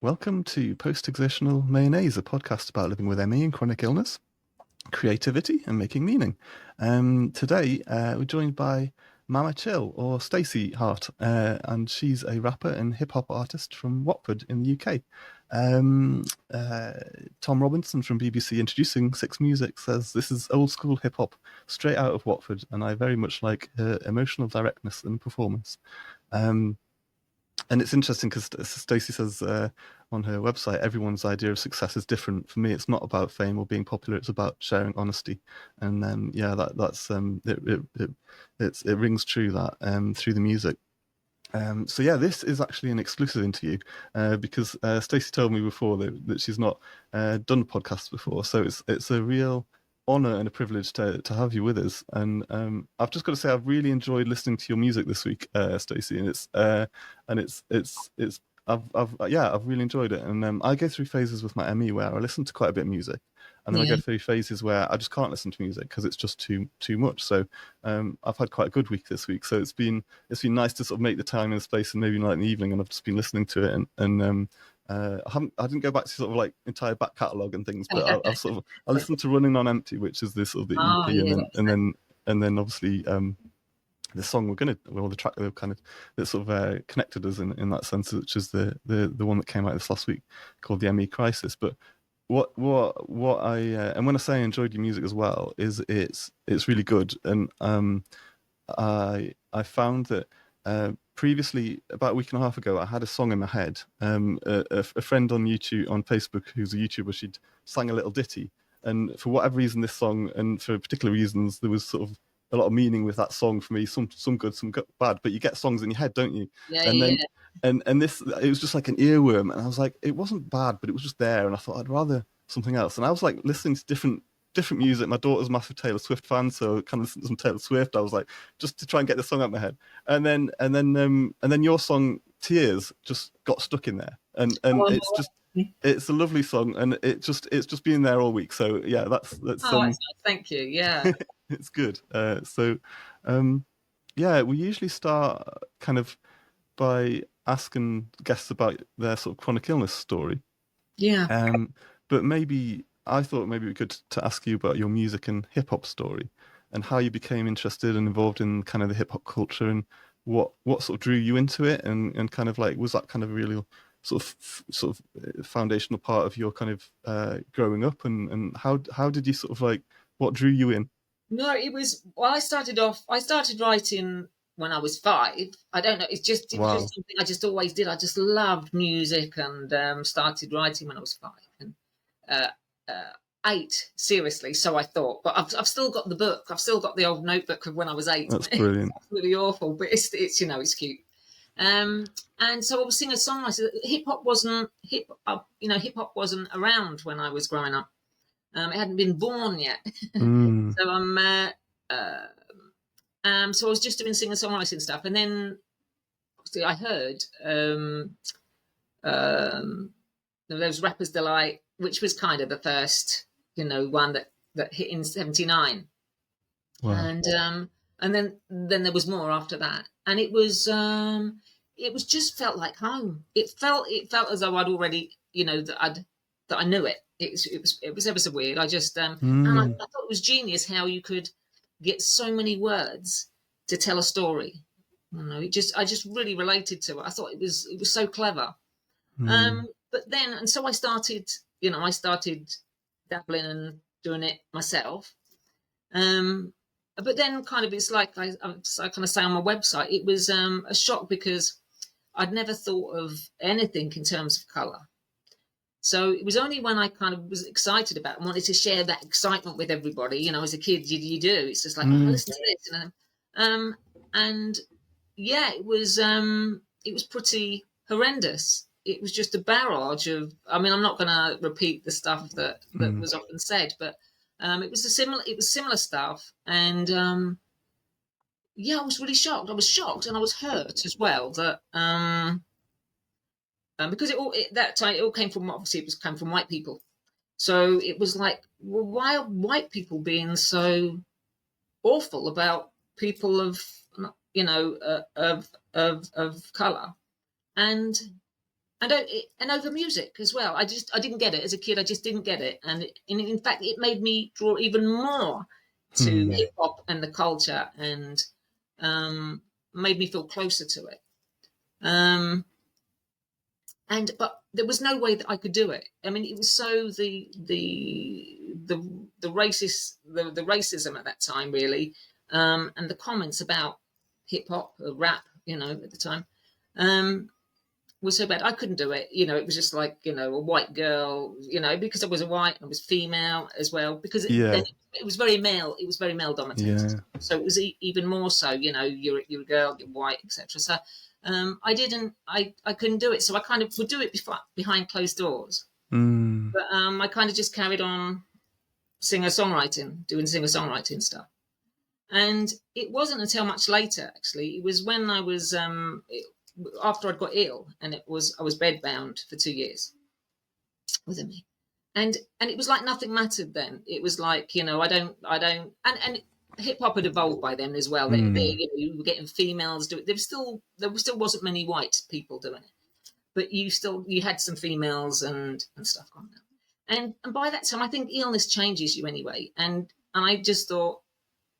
Welcome to Post-Exertional Mayonnaise, a podcast about living with ME and chronic illness, creativity, and making meaning. Today, we're joined by Mama Chill, or Stacy Hart, and she's a rapper and hip-hop artist from Watford in the UK. Tom Robinson from BBC Introducing Six Music says this is old-school hip-hop straight out of Watford, and I very much like her emotional directness and performance. And it's interesting because Stacey says on her website, everyone's idea of success is different. For me, it's not about fame or being popular; it's about sharing honesty. And that's it rings true that through the music. So yeah, this is actually an exclusive interview because Stacey told me before that she's not done podcasts before, so it's a real honor and a privilege to have you with us. And I've just got to say I've really enjoyed listening to your music this week, Stacey, and I've really enjoyed it. And I go through phases with my ME where I listen to quite a bit of music, and then I Yeah. go through phases where I just can't listen to music because it's just too much. So I've had quite a good week this week. So it's been nice to sort of make the time and space, and maybe like in the evening, and I've just been listening to it, and I didn't go back to sort of like entire back catalogue and things, but I listened to Running on Empty, which is this sort of the Oh, EP, yeah. and then obviously the song the track that sort of connected us in that sense, which is the one that came out this last week called the ME Crisis. But what I and when I say I enjoyed your music as well, is it's really good, and I found that previously, about a week and a half ago, I had a song in my head. A friend on YouTube, on Facebook, who's a YouTuber, she'd sang a little ditty, and for whatever reason, this song, and for particular reasons, there was sort of a lot of meaning with that song for me. Some good, some bad, but you get songs in your head, don't you? Yeah, And then yeah. and this, it was just like an earworm, and I was like, it wasn't bad, but it was just there, and I thought I'd rather something else. And I was like listening to different music. My daughter's a massive Taylor Swift fan, so kind of listened to some Taylor Swift. I was like, just to try and get the song out of my head. And then your song Tears just got stuck in there, and Oh, it's a lovely song, and it's just been there all week. So yeah, that's that's nice. Thank you. Yeah. it's good. Yeah, we usually start kind of by asking guests about their sort of chronic illness story. Yeah. Um, but maybe I thought maybe we could to ask you about your music and hip hop story, and how you became interested and involved in kind of the hip hop culture, and what sort of drew you into it, and kind of like, was that kind of a really foundational part of your kind of growing up, and how did you sort of like, what drew you in? No, it was. Well, I started writing when I was 5. I don't know. It was Wow, just something I just always did. I just loved music, and started writing when I was 5 and uh, 8. Seriously, so I thought. But I've still got the book. I've still got the old notebook of when I was 8. that's It's brilliant. absolutely awful, but it's cute. Um, and so I was singer songwriter. Hip hop wasn't around when I was growing up. It hadn't been born yet. Mm, So uh, so I was just doing singer songwriting stuff, and then obviously I heard um, there was Rapper's Delight, which was kind of the first, one that hit in '79, wow. and then there was more after that, and it was just felt like home. It felt as though I'd already, that I knew it. It was ever so weird. I just and I Mm, thought it was genius how you could get so many words to tell a story. I just really related to it. I thought it was so clever. mm, But then, and so I started dabbling and doing it myself. Um, but then, kind of, it's like I kind of say on my website, it was a shock because I'd never thought of anything in terms of colour. So it was only when I kind of was excited about it and wanted to share that excitement with everybody. As a kid, you do. It's just like, oh, mm, listen to this, and yeah, it was pretty horrendous. It was just a barrage of. I mean, I'm not going to repeat the stuff that mm. was often said, but it was similar stuff, and yeah, I was really shocked. I was shocked, and I was hurt as well that because that time it all came from, obviously it came from white people. So it was like, well, why are white people being so awful about people of color? And and over music as well. I didn't get it as a kid. I just didn't get it, and in fact, it made me draw even more to hip hop and the culture, and made me feel closer to it. Um, but there was no way that I could do it. I mean, it was so the racist the racism at that time, really, and the comments about hip hop, rap, at the time. Was so bad. I couldn't do it. It was just like, a white girl, because I was a white, I was female as well, because then Yeah. it was very male. It was very male dominated. Yeah. So it was even more so, you're a girl, you're white, etc. So I couldn't do it. So I kind of would do it behind closed doors. But I kind of just carried on doing singer-songwriting stuff. And it wasn't until much later, actually. It was when I was, after I'd got ill, and I was bedbound for 2 years with me, and it was like nothing mattered then. It was like, and hip hop had evolved by then as well. You were getting females doing. There still wasn't many white people doing it, but you had some females and stuff going on. And by that time, I think illness changes you anyway. And I just thought,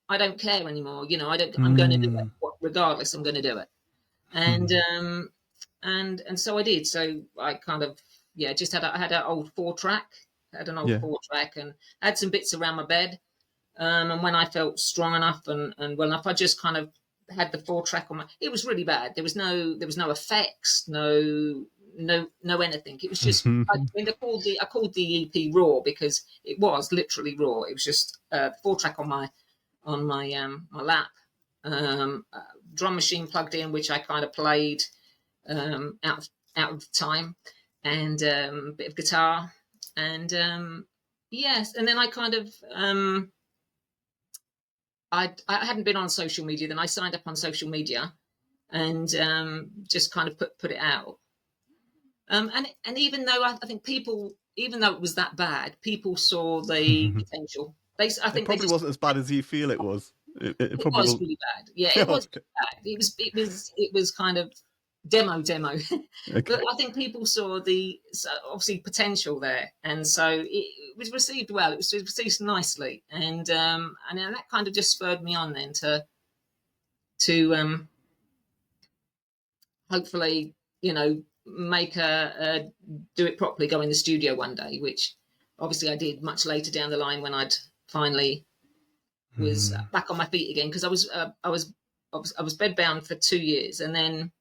I don't care anymore. I'm going to do it regardless. I'm going to do it. And so I did. So I kind of just I had an old 4-track, and I had some bits around my bed. And when I felt strong enough and well enough, I just kind of had the 4-track on my. It was really bad. There was no effects, no anything. It was just I called the EP raw because it was literally raw. It was just 4-track on my my lap. Drum machine plugged in, which I kind of played out of time, and a bit of guitar, and yes, and then I kind of I hadn't been on social media. Then I signed up on social media, and just kind of put it out. And even though I think people, even though it was that bad, people saw the potential. It probably wasn't as bad as you feel it was. It probably was was really bad. Yeah, it was bad. It was kind of demo. Okay. But I think people saw the obviously potential there, and so it was received well. It was received nicely, and then that kind of just spurred me on then to hopefully make do it properly, go in the studio one day, which obviously I did much later down the line when I'd finally was back on my feet again, because I was bedbound for 2 years, and then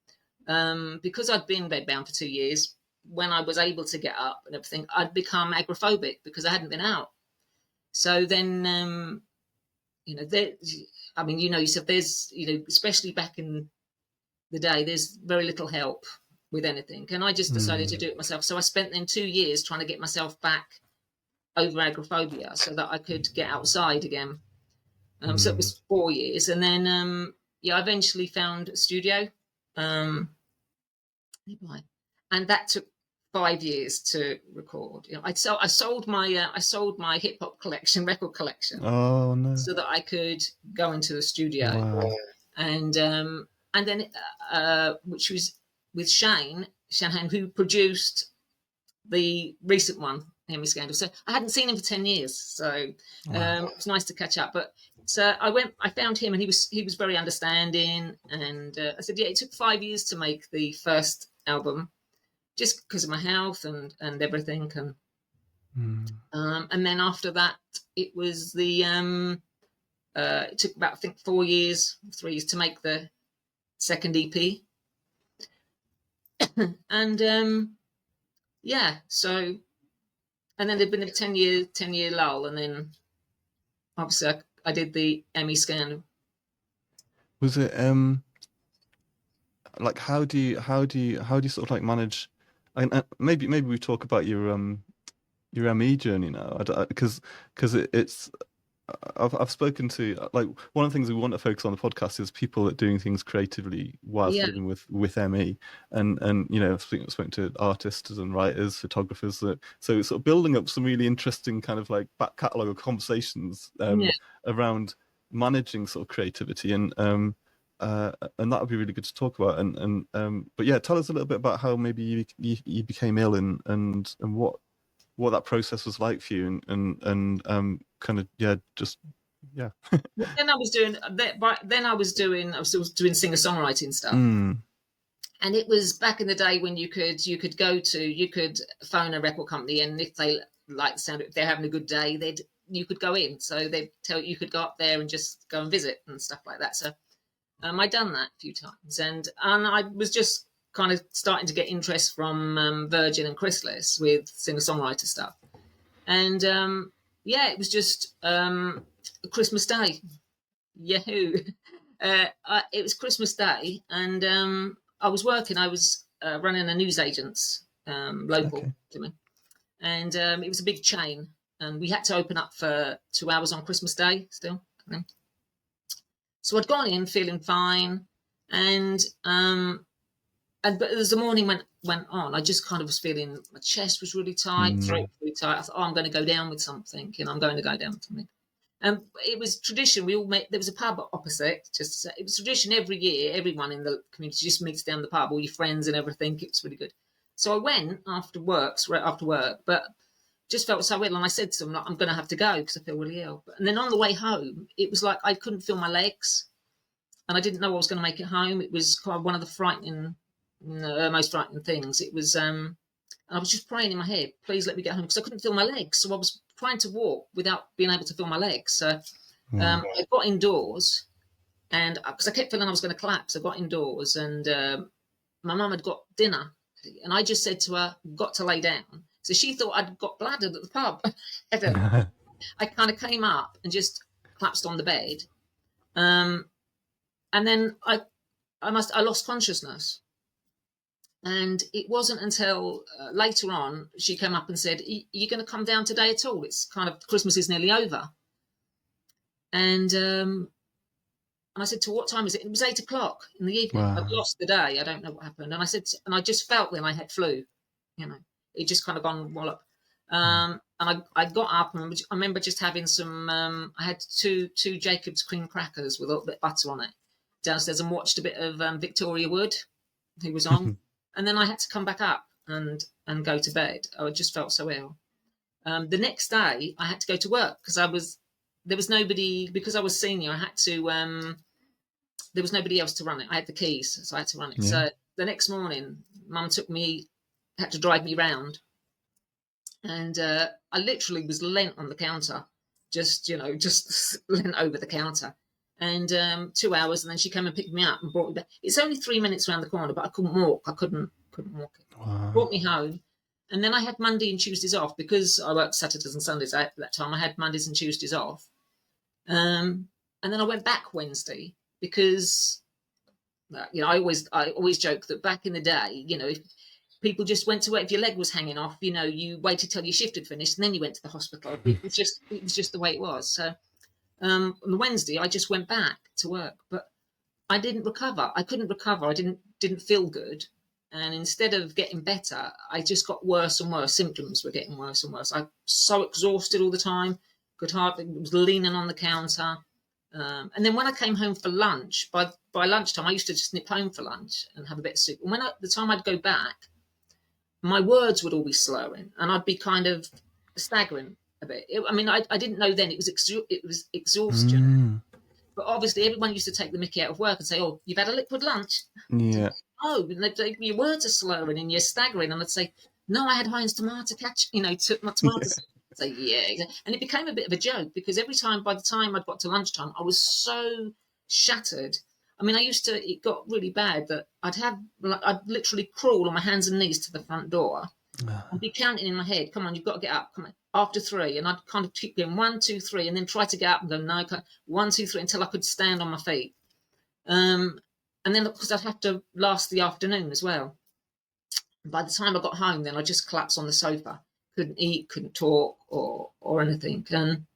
because I'd been bedbound for 2 years, when I was able to get up and everything, I'd become agoraphobic because I hadn't been out. So then yourself, there's especially back in the day, there's very little help with anything, and I just decided to do it myself. So I spent then 2 years trying to get myself back over agoraphobia so that I could get outside again. So it was 4 years, and then I eventually found a studio, and that took 5 years to record. I sold my hip hop collection, record collection. Oh no! So that I could go into the studio, and then which was with Shane Shanahan, who produced the recent one, Emmy Scandal. So I hadn't seen him for 10 years, so it was nice to catch up. But so I found him, and he was very understanding. And I said, it took 5 years to make the first album, just because of my health and everything. And then after that, it was it took about, I think, 3 years to make the second EP. And so, and then there'd been a 10-year lull, and then obviously I did the Emmy Scandal. Was it like how do you sort of like manage? And maybe we talk about your ME journey now, because it's I've spoken to, like, one of the things we want to focus on the podcast is people that are doing things creatively whilst living with ME, and I've spoken to artists and writers, photographers, so sort of building up some really interesting kind of like back catalogue of conversations around managing sort of creativity. And and that would be really good to talk about. But yeah, tell us a little bit about how maybe you became ill and what that process was like for you, and kind of just yeah. Then I was doing I was still doing singer-songwriting stuff. Mm, And it was back in the day when you could phone a record company, and if they like the sound, if they're having a good day, you could go in. So they'd tell you could go up there and just go and visit and stuff like that. So I'd done that a few times, and I was just kind of starting to get interest from Virgin and Chrysalis with singer-songwriter stuff. And yeah, it was just Christmas Day. Yahoo! It was Christmas Day, and I was working. I was running a newsagent's local okay. to me, and it was a big chain, and we had to open up for 2 hours on Christmas Day still. So I'd gone in feeling fine, and but as the morning went on, I just kind of was feeling my chest was really tight, throat was really tight. I thought, oh, I'm going to go down with something, I'm going to go down with something. It was tradition. We all there was a pub opposite. It was tradition every year. Everyone in the community just meets down the pub, all your friends and everything. It was really good. So I went after work, but just felt so ill. And I said to them, I'm going to have to go because I feel really ill. And then on the way home, it was like I couldn't feel my legs, and I didn't know I was going to make it home. It was kind of one of the most frightening things. It was, and I was just praying in my head, please let me get home, because I couldn't feel my legs. So I was trying to walk without being able to feel my legs. So I got indoors, and because I kept feeling I was going to collapse, I got indoors, and my mum had got dinner, and I just said to her, got to lay down. So she thought I'd got bladdered at the pub. I kind of came up and just collapsed on the bed. And then I lost consciousness. And it wasn't until later on she came up and said, "Are you going to come down today at all? It's kind of Christmas is nearly over." And I said, "To what time is it?" It was 8 o'clock in the evening. Wow. I'd lost the day. I don't know what happened. And I said, and I just felt then I had flu. It just kind of gone wallop. And I got up, and I remember just having some. I had two Jacob's cream crackers with a little bit of butter on it downstairs, and watched a bit of Victoria Wood, who was on. And then I had to come back up and go to bed. I just felt so ill. The next day, I had to go to work because there was nobody, because I was senior. I had to. There was nobody else to run it. I had the keys, so I had to run it. Yeah. So the next morning, Mum had to drive me round, and I literally was leant on the counter, just leant over the counter. And 2 hours, and then she came and picked me up and brought me back. It's only 3 minutes around the corner, but I couldn't walk. I couldn't walk it. Wow. Brought me home, and then I had Monday and Tuesdays off because I worked Saturdays and Sundays at that time. I had Mondays and Tuesdays off, and then I went back Wednesday because I always joke that back in the day, if people just went to work, if your leg was hanging off, you waited till your shift had finished and then you went to the hospital. It was just the way it was. So. On the Wednesday, I just went back to work, but I didn't recover. I couldn't recover. I didn't feel good, and instead of getting better, I just got worse and worse. Symptoms were getting worse and worse. I was so exhausted all the time. Was leaning on the counter, and then when I came home for lunch, by lunchtime, I used to just nip home for lunch and have a bit of soup. And the time I'd go back, my words would all be slurring, and I'd be kind of staggering a bit. I didn't know then it was exhaustion. But obviously everyone used to take the mickey out of work and say, "Oh, you've had a liquid lunch." Yeah. Oh, your words are slurring and you're staggering. And I'd say, "No, I had Heinz tomato tomatoes." Say, "Yeah." And it became a bit of a joke because by the time I'd got to lunchtime, I was so shattered. It got really bad that I'd literally crawl on my hands and knees to the front door. I'd be counting in my head, "Come on, you've got to get up. Come on." After 3, and I'd kind of keep going 1, 2, 3, and then try to get up and go, "No, 1, 2, 3," until I could stand on my feet. And then, because I'd have to last the afternoon as well. And by the time I got home, then I just collapsed on the sofa. Couldn't eat, couldn't talk, or anything. And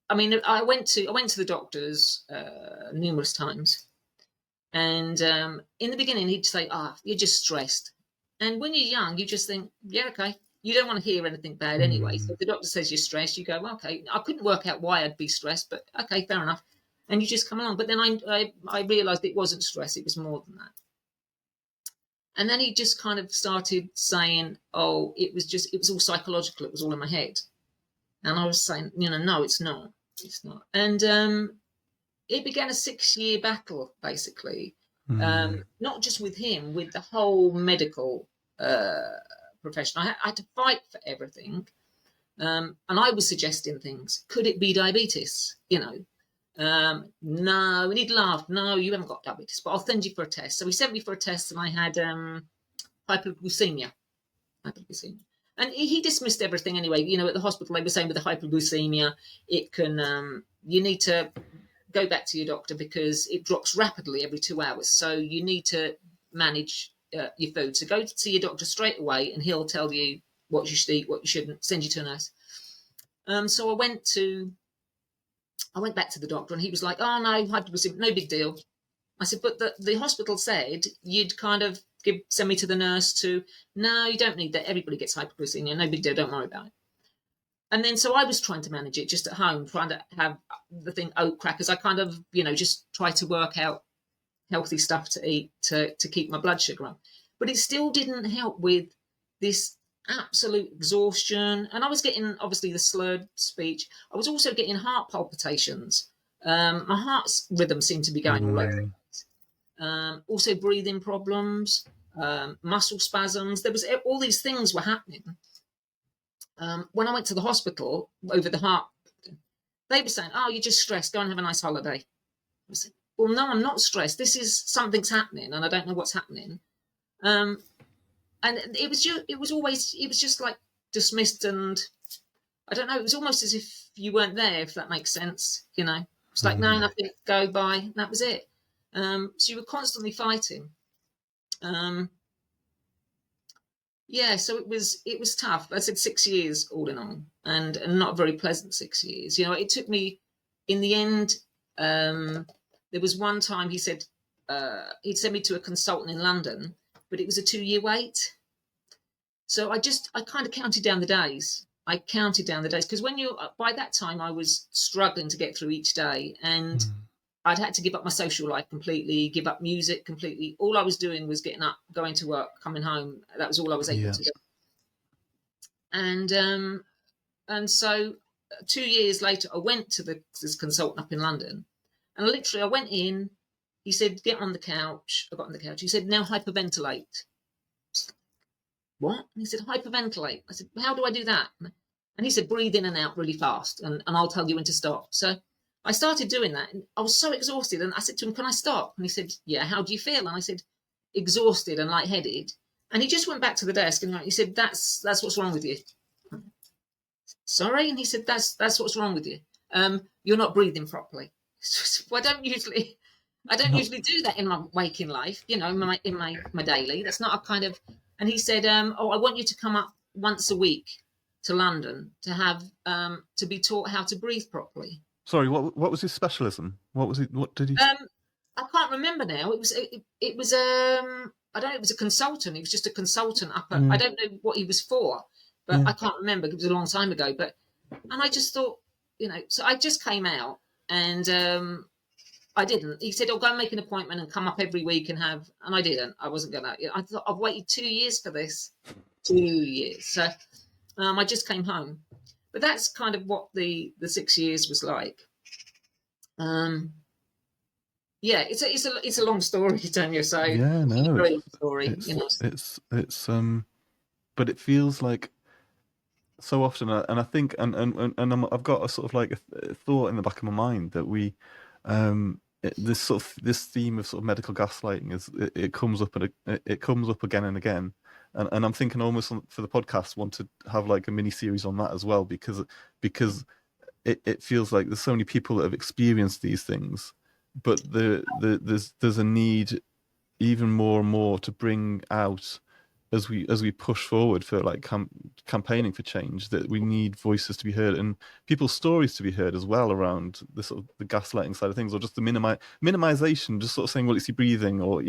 I went to the doctors numerous times, and in the beginning he'd say, "You're just stressed." And when you're young, you just think, "Yeah, okay." You don't want to hear anything bad anyway. So if the doctor says you're stressed, you go, "Well, okay." I couldn't work out why I'd be stressed, but okay, fair enough. and you just come along. But then I realised it wasn't stress; it was more than that. And then he just kind of started saying, "Oh, it was all psychological. It was all in my head." And I was saying, no, it's not. It's not. And it began a 6-year battle, basically, not just with him, with the whole medical profession. I had to fight for everything. And I was suggesting things. Could it be diabetes? No, and he'd laugh. No, you haven't got diabetes, but I'll send you for a test. So he sent me for a test, and I had hypoglycemia. And he dismissed everything anyway. At the hospital, they were saying with the hypoglycemia, it can, you need to go back to your doctor because it drops rapidly every 2 hours. So you need to manage your food. So go to see your doctor straight away, and he'll tell you what you should eat, what you shouldn't, send you to a nurse. So I went back to the doctor, and he was like, "Oh no, hypoglycemia, no big deal." I said, "But the hospital said you'd kind of send me to the nurse to." "No, you don't need that. Everybody gets hypoglycemia. No big deal. Don't worry about it." And then so I was trying to manage it just at home, trying to have the thing oat crackers. I kind of, just try to work out healthy stuff to eat to keep my blood sugar up. But it still didn't help with this absolute exhaustion. And I was getting, obviously, the slurred speech. I was also getting heart palpitations. My heart's rhythm seemed to be going all over it. Also breathing problems, muscle spasms. There was all these things were happening. When I went to the hospital over the heart, they were saying, "Oh, you're just stressed. Go and have a nice holiday." I said, "Well, no, I'm not stressed. Something's happening, and I don't know what's happening." And it was just like dismissed, and I don't know. It was almost as if you weren't there, if that makes sense. It's like, no, nothing, go by, and that was it. So you were constantly fighting. Yeah, so it was tough. I said 6 years all in all, and not a very pleasant 6 years. It took me, in the end, there was one time he said he'd send me to a consultant in London, but it was a 2-year wait. So I kind of counted down the days. Because by that time I was struggling to get through each day, and I'd had to give up my social life completely, give up music completely. All I was doing was getting up, going to work, coming home. That was all I was able to do. And so 2 years later, I went to this consultant up in London, and literally I went in. He said, "Get on the couch." I got on the couch. He said, "Now hyperventilate." What? And he said, "Hyperventilate." I said, "How do I do that?" And he said, "Breathe in and out really fast, and I'll tell you when to stop." So I started doing that, and I was so exhausted. And I said to him, "Can I stop?" And he said, "Yeah, how do you feel?" And I said, "Exhausted and lightheaded." And he just went back to the desk, and he said, "That's what's wrong with you." "Sorry?" And he said, "That's what's wrong with you. You're not breathing properly." Well, I don't usually do that in my waking life, in my daily. That's not a kind of. And he said, "Oh, I want you to come up once a week to London to have to be taught how to breathe properly." Sorry, what was his specialism? What was it? What did he? I can't remember now. It was I don't know. It was a consultant. He was just a consultant up. I don't know what he was for, but I can't remember. It was a long time ago. And I just thought, so I just came out, and I didn't. He said, "Oh, go and make an appointment and come up every week and have." And I didn't. I wasn't going to. I thought, I've waited 2 years for this. 2 years. So I just came home. But that's kind of what the 6 years was like. Yeah, it's a long story, Tanya. So yeah, no, very long story. it's but it feels like so often, and I think, and I've got a sort of like a thought in the back of my mind that this theme of sort of medical gaslighting it comes up it comes up again and again, and I'm thinking almost for the podcast want to have like a mini series on that as well, because it feels like there's so many people that have experienced these things, but there's a need even more and more to bring out as we push forward for like campaigning for change, that we need voices to be heard and people's stories to be heard as well around the sort of the gaslighting side of things, or just the minimization, just sort of saying, well, it's your breathing, or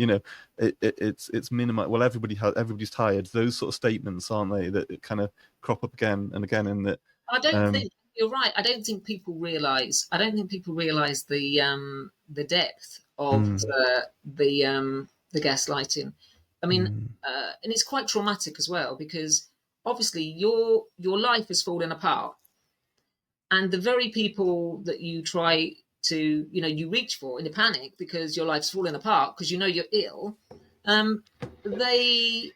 it's minimize. Well, everybody's tired. Those sort of statements, aren't they, that kind of crop up again and again. In that, I don't think you're right. I don't think people realise. I don't think people realise the depth of the gaslighting. I mean, and it's quite traumatic as well, because obviously your life has fallen apart, and the very people that you try to, you reach for in a panic because your life's falling apart because you're ill, um, they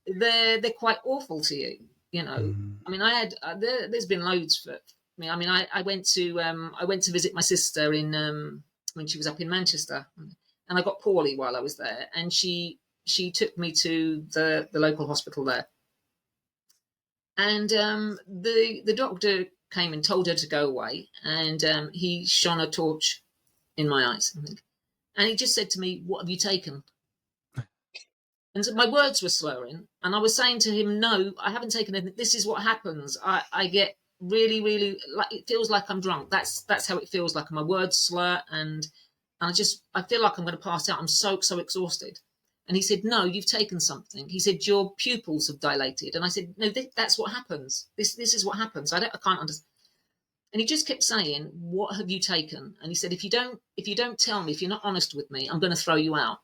they're quite awful to you. I mean, I had there's been loads for me. I mean, I went to visit my sister in when she was up in Manchester, and I got poorly while I was there, and she took me to the local hospital there, and the doctor came and told her to go away, and he shone a torch in my eyes, I think, and he just said to me, "What have you taken?" And so my words were slurring, and I was saying to him, "No, I haven't taken anything. This is what happens. I get really, really, like, it feels like I'm drunk. That's how it feels like. My words slur, and I feel like I'm going to pass out. I'm so exhausted." And he said, "No, you've taken something." He said, "Your pupils have dilated." And I said, "No, that's what happens. This is what happens. I can't understand." And he just kept saying, "What have you taken?" And he said, "If you don't tell me, if you're not honest with me, I'm going to throw you out."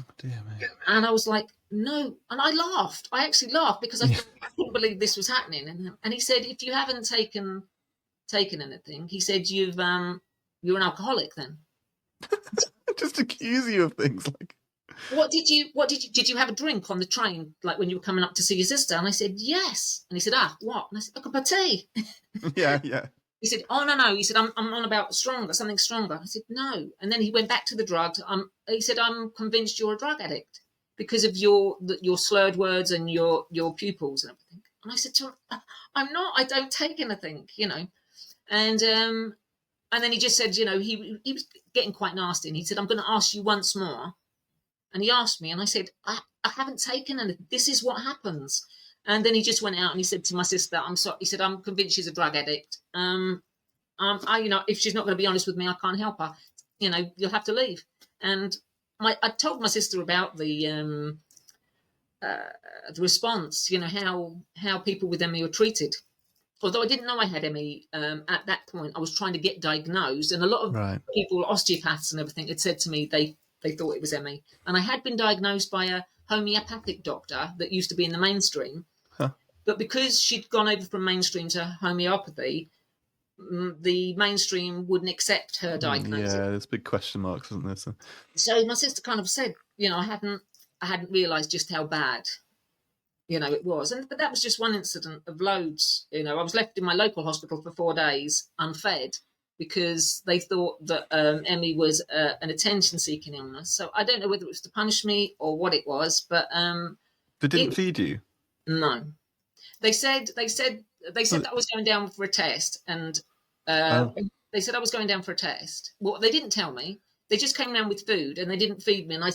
Oh, dear me. And I was like, "No." And I laughed. I actually laughed because I couldn't believe this was happening. And he said, "If you haven't taken anything," he said, "you're an alcoholic then." Just accuse you of things like. Did you have a drink on the train, like when you were coming up to see your sister? And I said, "Yes." And he said, "Ah, what?" And I said, "A cup of tea." Yeah. He said, "Oh, no." He said, I'm on about something stronger." I said, "No." And then he went back to the drugs. He said, "I'm convinced you're a drug addict because of your slurred words and your pupils and everything." And I said to him, "I'm not. I don't take anything." And then he just said, he was getting quite nasty. And he said, "I'm going to ask you once more." And he asked me, and I said, I haven't taken anything. This is what happens." And then he just went out and he said to my sister, "I'm sorry." He said, "I'm convinced she's a drug addict. If she's not going to be honest with me, I can't help her. You'll have to leave." And I told my sister about the response. How people with ME were treated. Although I didn't know I had ME at that point, I was trying to get diagnosed, and a lot of Right. people, osteopaths and everything, had said to me they thought it was ME, and I had been diagnosed by a homeopathic doctor that used to be in the mainstream, Huh. but because she'd gone over from mainstream to homeopathy, the mainstream wouldn't accept her diagnosis. Yeah, there's big question marks, isn't there? So my sister kind of said, I hadn't realised just how bad it was. But that was just one incident of loads. I was left in my local hospital for 4 days unfed because they thought that ME was an attention-seeking illness. So I don't know whether it was to punish me or what it was, but They didn't feed you? no. They said that I was going down for a test, and they said I was going down for a test. Well, they didn't tell me. They just came down with food, and they didn't feed me. And they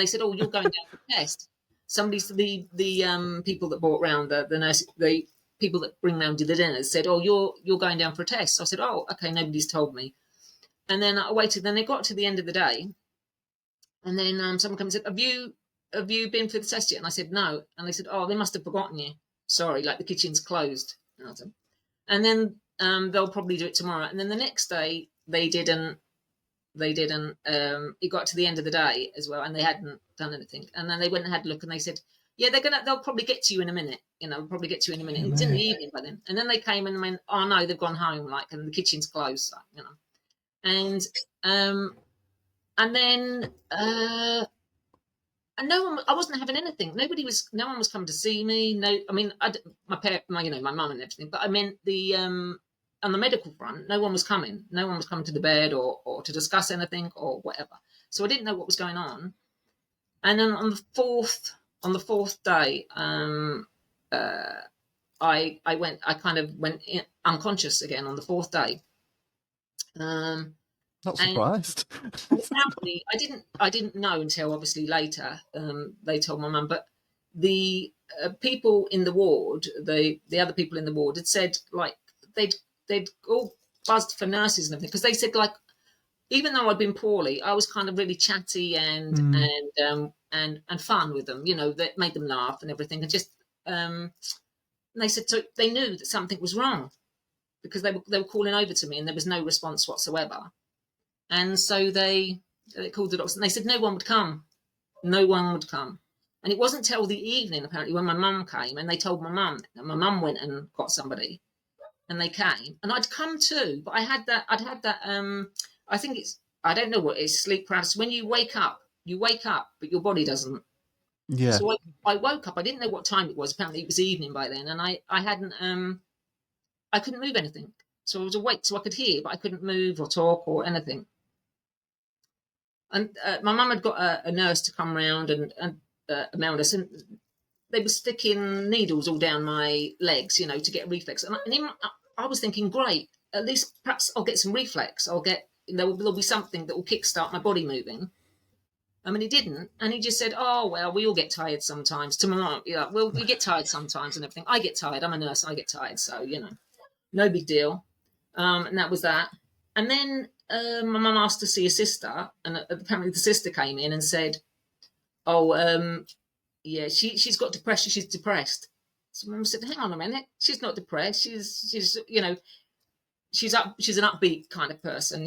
said, "Oh, you're going down for a test." The people that brought round the nurse, the people that bring round the dinners said, "Oh, you're going down for a test." So I said, "Oh, okay, nobody's told me." And then I waited. Then they got to the end of the day, and then someone comes and said, "Have you been for the test yet?" And I said, "No." And they said, "Oh, they must have forgotten you. Sorry, like the kitchen's closed." And then they'll probably do it tomorrow. And then the next day they didn't. It got to the end of the day as well, and they hadn't done anything. And then they went and had a look, and they said, "Yeah, they'll probably get to you in a minute. Probably get to you in a minute." And it's in the evening by then. And then they came and went, "Oh no, they've gone home, and the kitchen's closed." And and then and I wasn't having anything. No one was coming to see me. No, I mean, my mum and everything. But I meant on the medical front, no one was coming. No one was coming to the bed or to discuss anything or whatever. So I didn't know what was going on. And then on the fourth day, I kind of went unconscious again on the fourth day. Not And surprised. apparently, I didn't know until obviously later. They told my mum, but the people in the ward, the other people in the ward, had said like they'd all buzzed for nurses and everything, because they said like, even though I'd been poorly, I was kind of really chatty and fun with them. That made them laugh and everything, and just and they said so they knew that something was wrong. because they were calling over to me and there was no response whatsoever. And so they called the doctors and they said no one would come. No one would come. And it wasn't till the evening, apparently, when my mum came and they told my mum. And my mum went and got somebody and they came. And I'd come too, but I'd had that, I think I don't know what it is, sleep paralysis. When you wake up, but your body doesn't. Yeah. So I woke up. I didn't know what time it was. Apparently it was evening by then. And I hadn't, I couldn't move anything. So I was awake, so I could hear, but I couldn't move or talk or anything. And my mum had got a nurse to come round and around us, and they were sticking needles all down my legs, to get reflex. And I was thinking, great, at least perhaps I'll get some reflex. There'll be something that will kickstart my body moving. I mean, he didn't, and he just said, "Oh well, we all get tired sometimes." To my mum, well, we get tired sometimes and everything. I get tired. I'm a nurse. I get tired, so no big deal. And that was that. And then my mum asked to see a sister, and apparently the sister came in and said, "Oh, yeah, she's got depression. She's depressed." So mum said, "Hang on a minute. She's not depressed. She's she's an upbeat kind of person.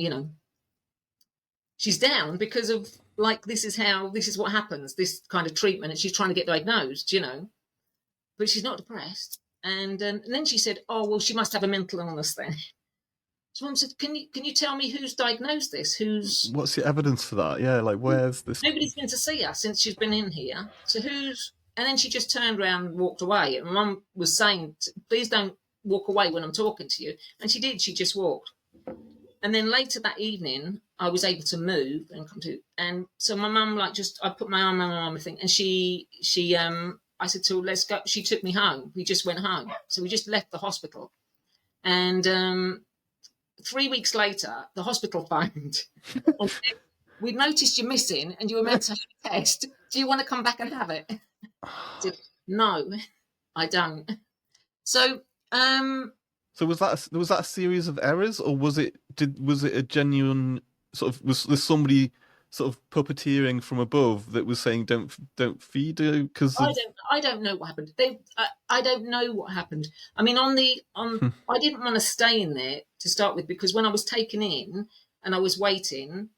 She's down because of this is what happens. This kind of treatment, and she's trying to get diagnosed. But she's not depressed." And then she said, "Oh well, she must have a mental illness then." So mum said, "Can you tell me who's diagnosed this? What's the evidence for that? Yeah, where's this? Nobody's been to see her since she's been in here. So who's?" And then she just turned around and walked away. And mum was saying, "Please don't walk away when I'm talking to you." And she did. She just walked. And then later that evening, I was able to move and come to. And so my mum, I put my arm around my mum, and she I said to her, "Let's go." She took me home. We just went home. So we just left the hospital. And 3 weeks later, the hospital phoned and said, "We noticed you're missing and you were meant to have a test. Do you want to come back and have it?" I said, "No, I don't." So, So was that a series of errors, or was it a genuine sort of was there somebody sort of puppeteering from above that was saying don't feed her because I don't know what happened. I don't know what happened. I mean, I didn't want to stay in there to start with because when I was taken in and I was waiting,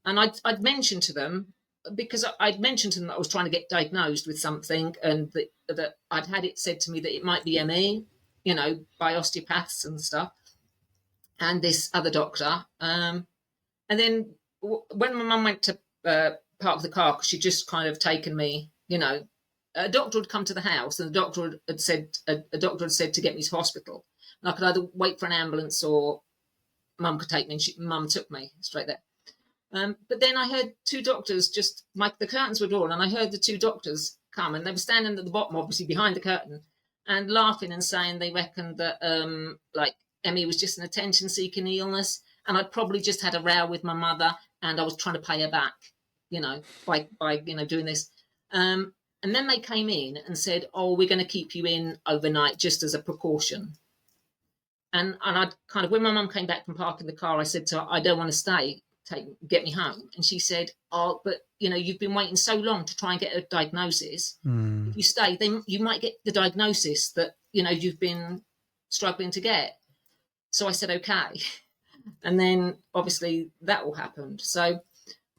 and I'd mentioned to them because I'd mentioned to them that I was trying to get diagnosed with something, and that I'd had it said to me that it might be ME, by osteopaths and stuff, and this other doctor. And then when my mum went to park the car, because she'd just kind of taken me, a doctor had come to the house, and the doctor had said to get me to hospital, and I could either wait for an ambulance or mum could take me. And mum took me straight there. But then I heard two doctors the curtains were drawn, and I heard the two doctors come, and they were standing at the bottom, obviously behind the curtain, and laughing and saying they reckoned that Emmy was just an attention-seeking illness, and I'd probably just had a row with my mother, and I was trying to pay her back, by doing this. And then they came in and said, "Oh, we're going to keep you in overnight just as a precaution." And I'd kind of, when my mum came back from parking the car, I said to her, "I don't want to stay. Get me home." And she said, "Oh, but you've been waiting so long to try and get a diagnosis. If you stay, then you might get the diagnosis that you've been struggling to get." So I said, "Okay." And then obviously that all happened. So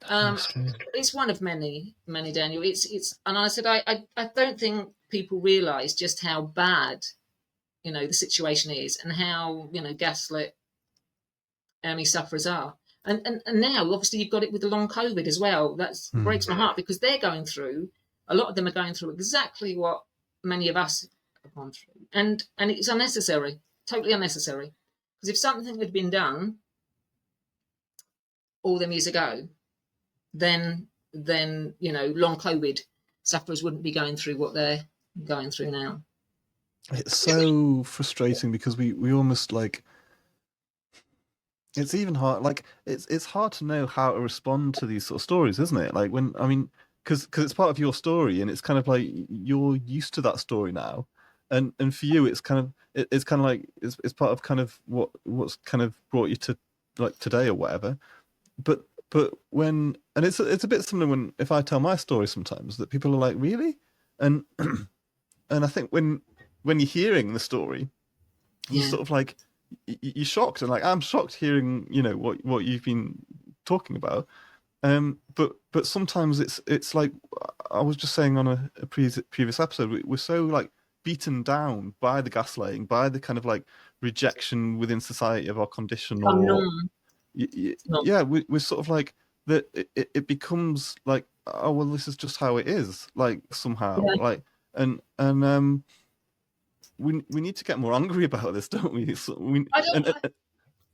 it's one of many, Daniel. It's and I said I don't think people realise just how bad the situation is, and how gaslit sufferers are. And now, obviously, you've got it with the long COVID as well. That breaks my heart because a lot of them are going through exactly what many of us have gone through. And it's unnecessary, totally unnecessary. Because if something had been done all them years ago, then long COVID sufferers wouldn't be going through what they're going through now. It's so frustrating because we almost it's even hard. It's hard to know how to respond to these sort of stories, isn't it? Because it's part of your story, and it's kind of like you're used to that story now, and for you, it's kind of it's part of kind of what's kind of brought you to today or whatever. But when it's a bit similar if I tell my story sometimes that people are like, "Really?" and and I think when you're hearing the story, you sort of you're shocked, and like I'm shocked hearing what you've been talking about. But sometimes it's like I was just saying on a previous episode, we're so like beaten down by the gaslighting, by the kind of like rejection within society of our condition, Become or norm. Not. yeah, we're sort of like that. It becomes like, oh well, this is just how it is, like somehow, Yeah. like we need to get more angry about this, don't we? So I don't. and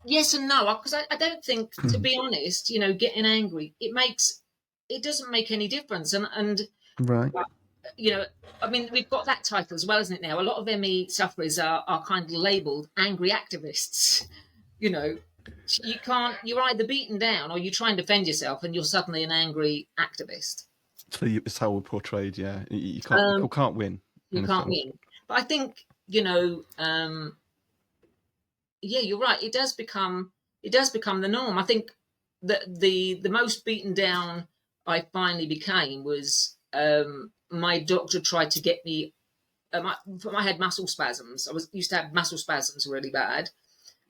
Yes and no, because I don't think, to be honest, getting angry, it doesn't make any difference. And right. you know, I mean, we've got that title as well, isn't it? Now, a lot of ME sufferers are kind of labelled angry activists. You know, you can't. You're either beaten down or you try and defend yourself, and you're suddenly an angry activist. So it's how we're portrayed. Yeah, you Um, can't win you in a can't sense. win. But I think yeah, you're right. It does become the norm. I think that the most beaten down I finally became was my doctor tried to get me. I had muscle spasms. I was used to have muscle spasms really bad.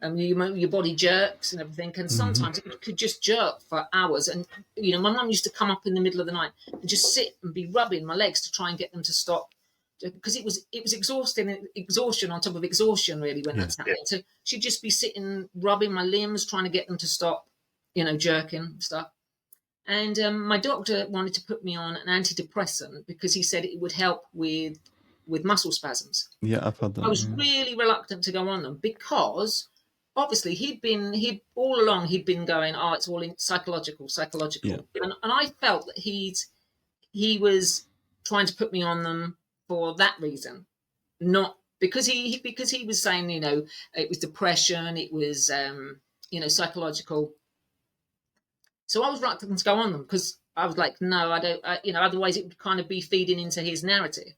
Your body jerks and everything, and Hmm. sometimes it could just jerk for hours. And my mum used to come up in the middle of the night and just sit and be rubbing my legs to try and get them to stop, because it was exhaustion on top of exhaustion really when Yeah. that's happening. So she'd just be sitting rubbing my limbs, trying to get them to stop, jerking and stuff. And my doctor wanted to put me on an antidepressant because he said it would help with muscle spasms. Yeah, I've had I that. was Yeah. really reluctant to go on them because obviously he'd all along he'd been going, oh, it's all in Yeah. psychological, and I felt that he was trying to put me on them for that reason, not because he was saying, it was depression, it was psychological. So I was reluctant to go on them because I was like, no, I don't, otherwise it would kind of be feeding into his narrative.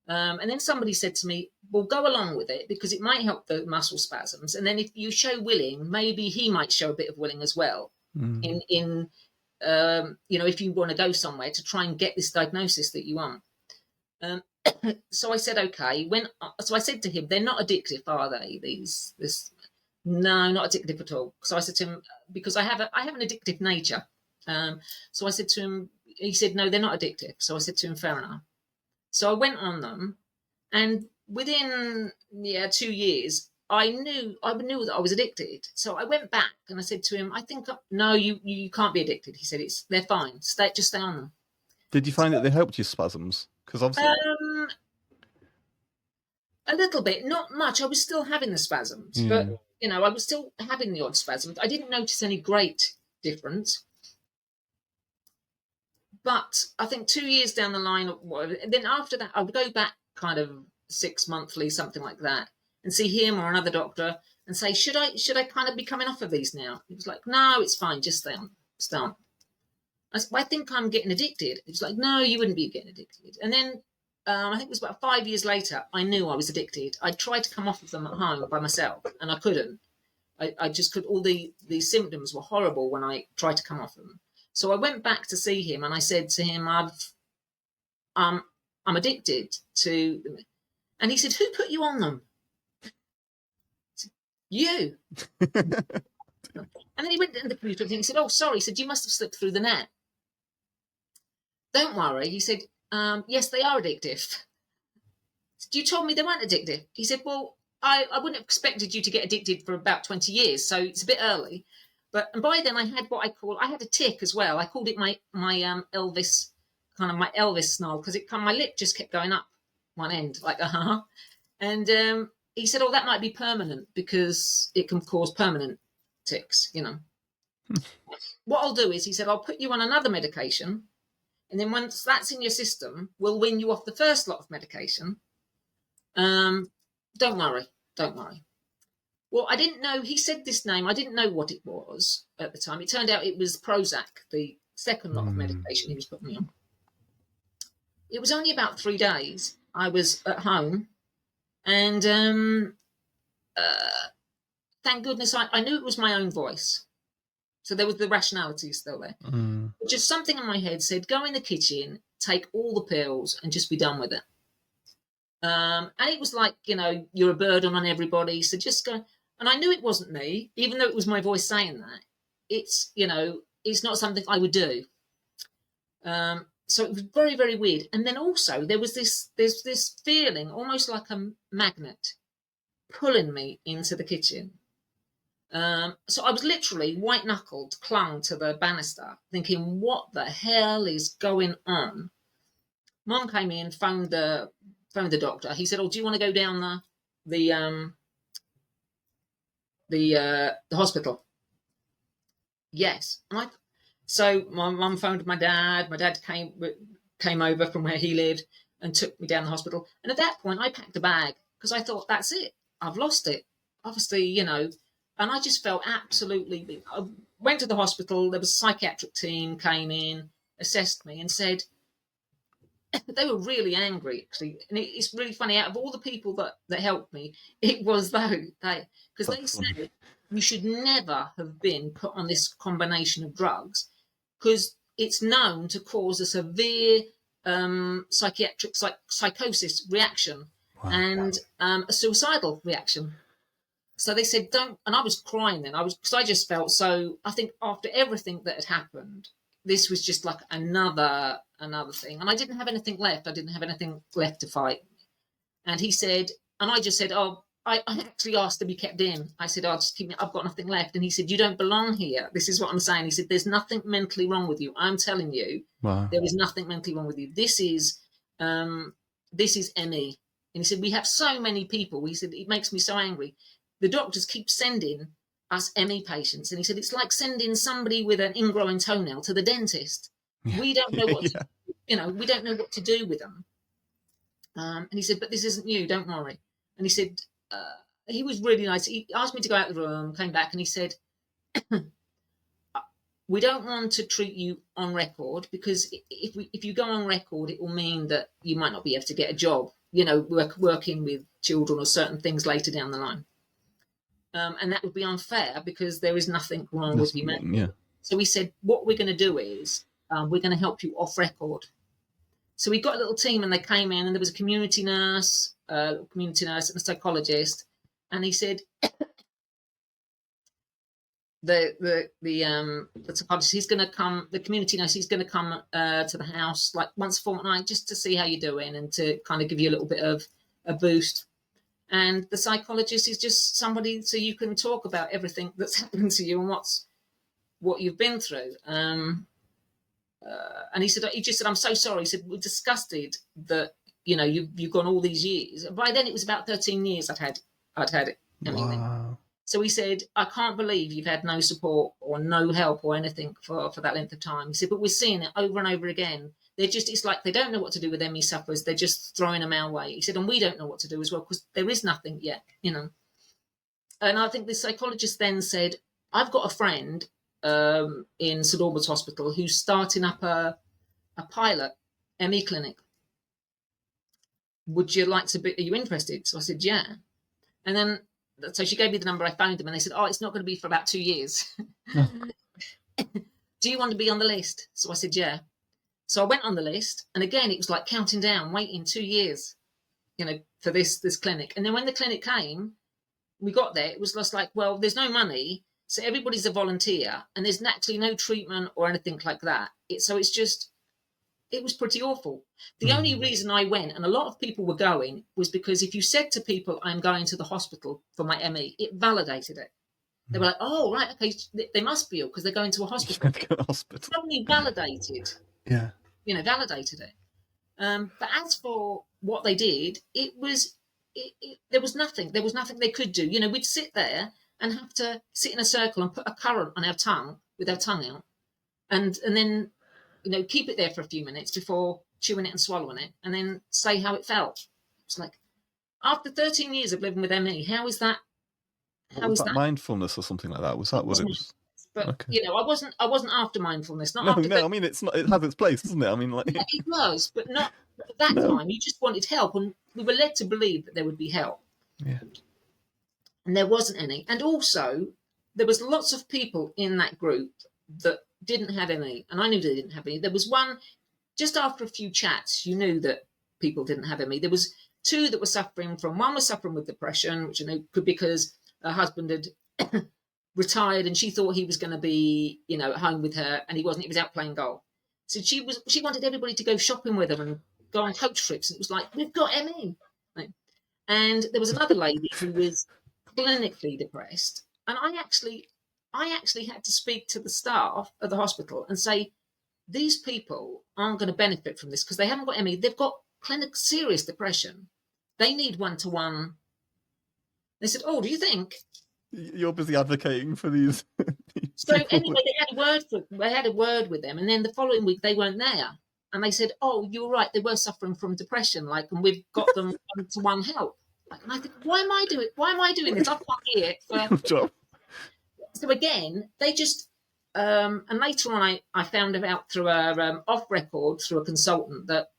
And then somebody said to me, well, go along with it because it might help the muscle spasms. And then if you show willing, maybe he might show a bit of willing as well. Mm. In if you want to go somewhere to try and get this diagnosis that you want. Um, so I said, okay. So I said to him, they're not addictive, are they? This No, not addictive at all. So I said to him, because I have an addictive nature. So I said to him, he said, no, they're not addictive. So I said to him, fair enough. So I went on them, and within 2 years, I knew that I was addicted. So I went back and I said to him, I think no, you can't be addicted. He said they're fine. Just stay on them. Did you find that they helped your spasms? Because obviously, Um, a little bit, not much. I was still having the spasms, yeah. but I was still having the odd spasms. I didn't notice any great difference. But I think 2 years down the line, then after that, I would go back kind of 6 monthly, something like that, and see him or another doctor and say, should I kind of be coming off of these now? He was like, no, it's fine, just stay on, stay on. I said, well, I think I'm getting addicted. He was like, no, you wouldn't be getting addicted. And then I think it was about 5 years later, I knew I was addicted. I tried to come off of them at home by myself, and I couldn't. I just could. All the symptoms were horrible when I tried to come off them. So I went back to see him, and I said to him, I'm addicted to them. And he said, who put you on them? Said, you. And then he went into the computer and he said, oh, sorry. He said, you must have slipped through the net. Don't worry. He said, yes, they are addictive. You told me they weren't addictive. He said, well, I wouldn't have expected you to get addicted for about 20 years, so it's a bit early. And by then I had I had a tick as well. I called it my Elvis, kind of my Elvis snarl, because my lip just kept going up one end, like, uh-huh. And he said, oh, that might be permanent because it can cause permanent tics, What I'll do is, he said, I'll put you on another medication, and then once that's in your system, we'll wean you off the first lot of medication. Don't worry, don't worry. Well, I didn't know, he said this name, I didn't know what it was at the time. It turned out it was Prozac, the second lot of medication he was putting me on. It was only about 3 days. I was at home, and thank goodness I knew it was my own voice. So there was the rationality still there. Just something in my head said, go in the kitchen, take all the pills, and just be done with it. And it was like, you're a burden on everybody, so just go. And I knew it wasn't me, even though it was my voice saying that. It's, it's not something I would do. So it was very, very weird. And then also there's this feeling, almost like a magnet, pulling me into the kitchen. So I was literally white knuckled, clung to the banister, thinking, what the hell is going on? Mom came in, phoned the doctor. He said, "Oh, do you want to go down the hospital?" Yes. So my mum phoned my dad. My dad came over from where he lived and took me down the hospital. And at that point, I packed a bag because I thought, that's it. I've lost it. Obviously, and I just felt absolutely. I went to the hospital. There was a psychiatric team came in, assessed me, and said they were really angry actually. And it's really funny. Out of all the people that helped me, it was because they said you should never have been put on this combination of drugs because it's known to cause a severe psychiatric psychosis reaction and a suicidal reaction. So they said don't, and I was crying then. Because I just felt so. I think after everything that had happened, this was just like another thing, and I didn't have anything left. I didn't have anything left to fight. And he said, and I just said, "Oh, I actually asked to be kept in." I said, "I'll just keep me. I've got nothing left." And he said, "You don't belong here. This is what I'm saying." He said, "There's nothing mentally wrong with you. I'm telling you, there is nothing mentally wrong with you. This is ME." And he said, "We have so many people." He said, "It makes me so angry. The doctors keep sending us ME patients." And he said, "It's like sending somebody with an ingrowing toenail to the dentist. We don't know what we don't know what to do with them." And he said, "But this isn't you. Don't worry." And he said, he was really nice. He asked me to go out of the room, came back, and he said, "We don't want to treat you on record because if you go on record, it will mean that you might not be able to get a job, working with children or certain things later down the line. And that would be unfair because there is nothing wrong with you." Yeah. So he said, "What we're going to do is we're going to help you off record." So we got a little team and they came in and there was a community nurse and a psychologist. And he said, the psychologist, he's going to come, the community nurse, he's going to come to the house like once a fortnight just to see how you're doing and to kind of give you a little bit of a boost. And the psychologist is just somebody so you can talk about everything that's happened to you and what you've been through. And he just said, "I'm so sorry." He said, "We're disgusted that you've gone all these years." By then it was about 13 years I'd had it. Wow. So he said, "I can't believe you've had no support or no help or anything for that length of time." He said, "But we're seeing it over and over again. It's like they don't know what to do with ME sufferers. They're just throwing them our way." He said, "And we don't know what to do as well because there is nothing yet, And I think the psychologist then said, "I've got a friend in St Albans Hospital who's starting up a pilot ME clinic. Would you like to be? Are you interested?" So I said, "Yeah." And then so she gave me the number. I phoned them and they said, "Oh, it's not going to be for about 2 years." "Do you want to be on the list?" So I said, "Yeah." So I went on the list, and again it was like counting down, waiting 2 years, for this clinic. And then when the clinic came, we got there. It was just like, well, there's no money, so everybody's a volunteer, and there's actually no treatment or anything like that. It was pretty awful. The only reason I went, and a lot of people were going, was because if you said to people, "I'm going to the hospital for my ME," it validated it. They were like, "Oh, right, okay, they must be ill because they're going to a hospital." It only validated, validated it. But as for what they did, there was nothing. There was nothing they could do. We'd sit there and have to sit in a circle and put a currant on our tongue with our tongue out, and then keep it there for a few minutes before chewing it and swallowing it, and then say how it felt. It's like, after 13 years of living with ME, how is that? What was that, mindfulness or something like that? Was that what it was? But okay. I wasn't after mindfulness. Not no, after no. I mean, it's not. It has its place, doesn't it? I mean, like it was, but not at that time. You just wanted help, and we were led to believe that there would be help. Yeah. And there wasn't any. And also, there was lots of people in that group that didn't have any, and I knew they didn't have any. There was one, just after a few chats, you knew that people didn't have any. There was two that were suffering from, one was suffering with depression, which could because her husband had retired, and she thought he was going to be, at home with her, and he wasn't. He was out playing golf. So she wanted everybody to go shopping with her and go on coach trips. And it was like, we've got Emmy. Right? And there was another lady who was clinically depressed, and I actually had to speak to the staff at the hospital and say, these people aren't going to benefit from this because they haven't got Emmy. They've got serious depression. They need one-to-one. They said, "Oh, do you think?" You're busy advocating for these. So people. anyway, they had a word with them, and then the following week they weren't there, and they said, "Oh, you're right. They were suffering from depression, and we've got them one-to-one help." And I think, why am I doing this? I can't hear it. Job. So again, they just. And later on, I found out through a off record through a consultant that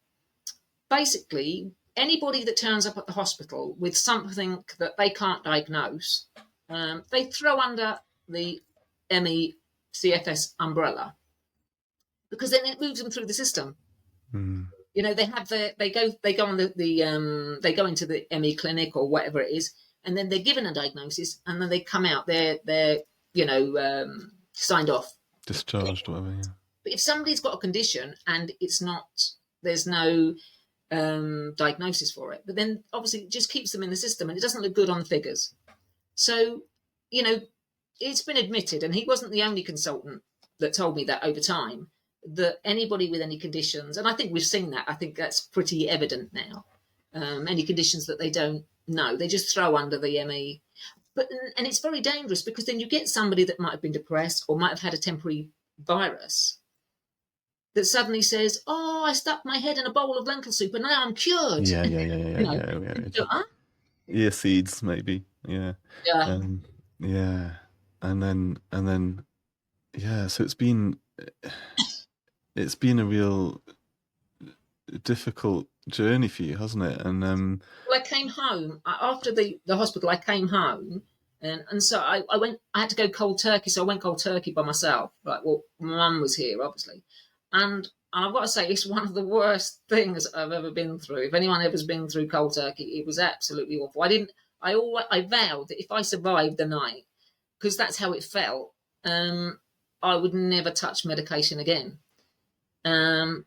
basically anybody that turns up at the hospital with something that they can't diagnose, they throw under the ME CFS umbrella, because then it moves them through the system. They have they go on they go into the ME clinic or whatever it is, and then they're given a diagnosis, and then they come out, they're signed off, discharged, whatever. Yeah. But if somebody's got a condition and there's no diagnosis for it, but then obviously it just keeps them in the system, and it doesn't look good on the figures. So, it's been admitted, and he wasn't the only consultant that told me that over time, that anybody with any conditions, and I think we've seen that, I think that's pretty evident now, any conditions that they don't know, they just throw under the ME. And it's very dangerous, because then you get somebody that might have been depressed or might have had a temporary virus that suddenly says, "Oh, I stuck my head in a bowl of lentil soup and now I'm cured." Yeah. Ear seeds, maybe. Yeah. Yeah. And then, yeah. So it's been a real difficult journey for you, hasn't it? And well, I came home after the hospital. I came home, and so I had to go cold turkey. So I went cold turkey by myself. Like, well, my mum was here, obviously, and I've got to say, it's one of the worst things I've ever been through. If anyone ever's been through cold turkey, it was absolutely awful. I vowed that if I survived the night, because that's how it felt, I would never touch medication again. And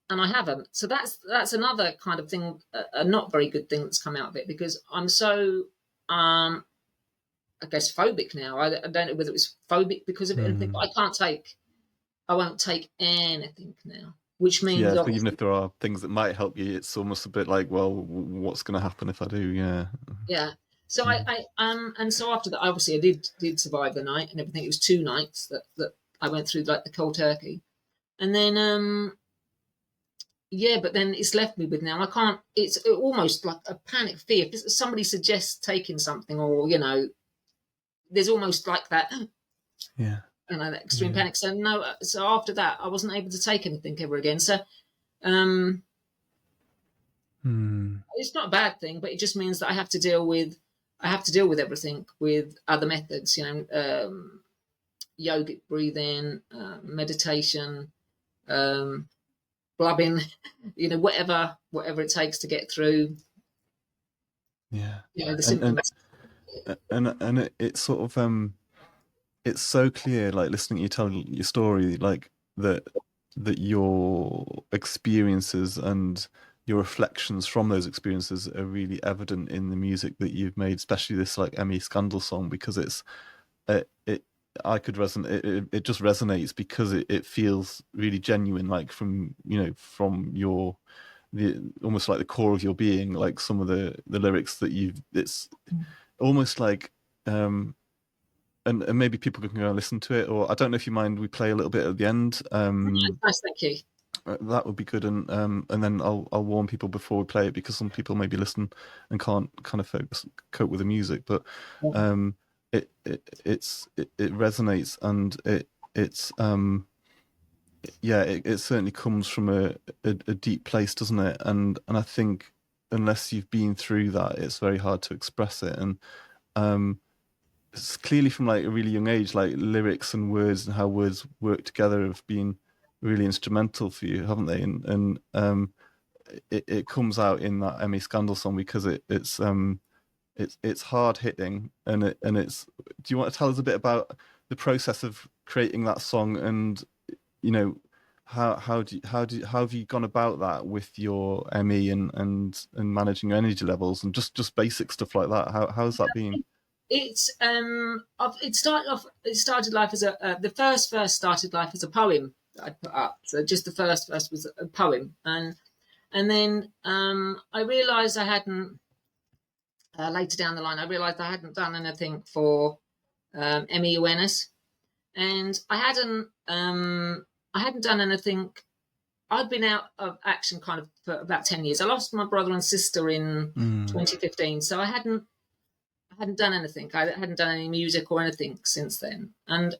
I haven't. So that's another kind of thing, a not very good thing that's come out of it, because I'm so, I guess, phobic now. I don't know whether it's phobic because of it, but I won't take anything now, which means... so even if there are things that might help you, it's almost a bit like, well, what's going to happen if I do? Yeah. So and so after that, obviously I did survive the night and everything. It was 2 nights that I went through, like the cold turkey, and then but then it's left me with, now I can't. It's almost like a panic fear. If somebody suggests taking something, or there's almost like that. Yeah. That extreme panic. So no. So after that, I wasn't able to take anything ever again. So it's not a bad thing, but it just means that I have to deal with everything with other methods. Yogic breathing, meditation, blubbing, whatever it takes to get through. Yeah. The symptoms. And it's sort of it's so clear, like listening to you tell your story, like that your experiences and your reflections from those experiences are really evident in the music that you've made, especially this like Emmy Scandal song, because I could resonate. It just resonates because it feels really genuine, like from almost like the core of your being, like some of the lyrics that it's almost like and maybe people can go and listen to it, or I don't know if you mind we play a little bit at the end. Nice, thank you. That would be good, and then I'll warn people before we play it, because some people maybe listen and can't kind of cope with the music, but it resonates, and it certainly comes from a deep place, doesn't it? And I think unless you've been through that, it's very hard to express it. And it's clearly from like a really young age, like lyrics and words and how words work together have been really instrumental for you, haven't they? And it comes out in that Emmy Scandal song, because it's it's hard hitting, and it's. Do you want to tell us a bit about the process of creating that song, and you know, how have you gone about that with your ME and managing your energy levels and just basic stuff like that? How's that been? It's it started off. It started life as a the first verse started life as a poem that I put up. So just the first verse was a poem, and then I realised I hadn't. Later down the line, I realised I hadn't done anything for ME awareness, and I hadn't done anything. I'd been out of action kind of for about 10 years. I lost my brother and sister in 2015, so I hadn't done anything. I hadn't done any music or anything since then, and